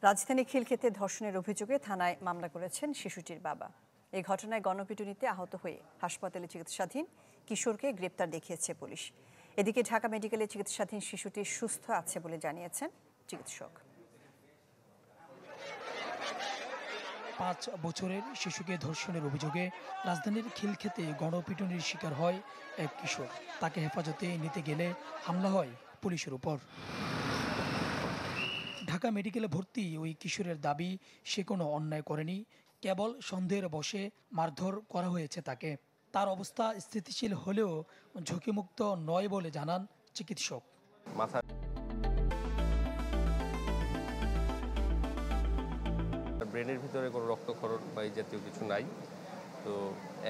রাজধানী খিলক্ষেতে ধর্ষণের অভিযোগে থানায় মামলা করেছেন শিশুটির বাবা। এই ঘটনায় গণপিটুনিতে আহত হয়ে হাসপাতালে চিকিৎসাধীন কিশোরকে গ্রেপ্তার দেখিয়েছে পুলিশ। এদিকে ঢাকা মেডিকেলে চিকিৎসাধীন শিশুটি সুস্থ আছে বলে জানিয়েছেন চিকিৎসক। ৫ বছরের শিশুকে ধর্ষণের অভিযোগে রাজধানীর খিলক্ষেতে গণপিটুনির শিকার হয় এক কিশোর। তাকে হেফাজতে নিতে গেলে হামলা হয় পুলিশের উপর। ঢাকা মেডিকেলে ভর্তি ওই কিশোরের দাবি, সে কোনো অন্যায় করেনি, কেবল সন্দেহের বশে মারধর করা হয়েছে তাকে। তার অবস্থা স্থিতিশীল হলেও ঝুঁকিমুক্ত নয় বলে জানান চিকিৎসক। ব্রেনের ভিতরে কোনো রক্তক্ষরণ বা এই জাতীয় কিছু নাই। তো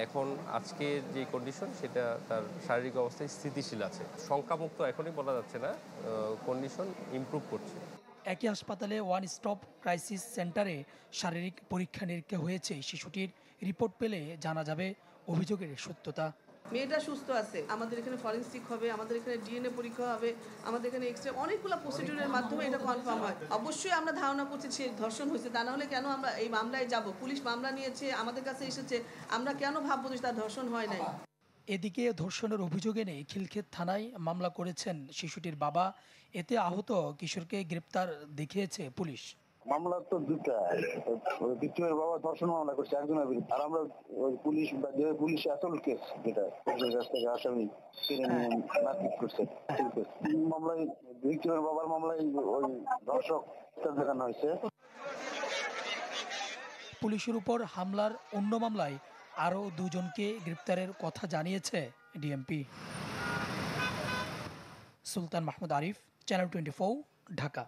এখন আজকের যে কন্ডিশন সেটা তার শারীরিক অবস্থায় স্থিতিশীল আছে। শঙ্কামুক্ত এখনই বলা যাচ্ছে না, কন্ডিশন ইমপ্রুভ করছে। একই হাসপাতালে ওয়ান স্টপ ক্রাইসিস সেন্টারে শারীরিক পরীক্ষা নিরীক্ষা হয়েছে শিশুটির। রিপোর্ট পেলে জানা যাবে অভিযোগের সত্যতা। মেয়েটা সুস্থ আছে, আমাদের এখানে ফরেনসিক হবে, আমাদের এখানে ডিএনএ পরীক্ষা হবে, আমাদের এখানে এক্সরে, অনেকগুলো প্রসিডিউরের মাধ্যমে এটা কনফার্ম হয়। অবশ্যই আমরা ধারণা করছি সে ধর্ষণ হয়েছে, তা না হলে কেন আমরা এই মামলায় যাব? পুলিশ মামলা নিয়েছে, আমাদের কাছে এসেছে, আমরা কেন ভাববো যে তার ধর্ষণ হয় নাই? এদিকে ধর্ষণের অভিযোগ এনে খিলক্ষেত থানায় মামলা করেছেন শিশুটির বাবা। এতে আহত কিশোরকে গ্রেপ্তার দেখিয়েছে পুলিশ। মামলা তো দুটা, ভিক্টিমের বাবা ধর্ষণ মামলা করছে একজনের বিরুদ্ধে, আর আমরা পুলিশ বা যে পুলিশ আসল কেস যেটা কাছ থেকে আসামি কিনে নিয়ে মারপিট করছে মামলায়, ভিক্টিমের বাবার মামলায় ওই ধর্ষক দেখানো হয়েছে। পুলিশের উপর হামলার অন্য মামলায় আরও দুজনকে গ্রেপ্তারের কথা জানিয়েছে ডিএমপি। সুলতান মাহমুদ আরিফ, চ্যানেল 24, ঢাকা।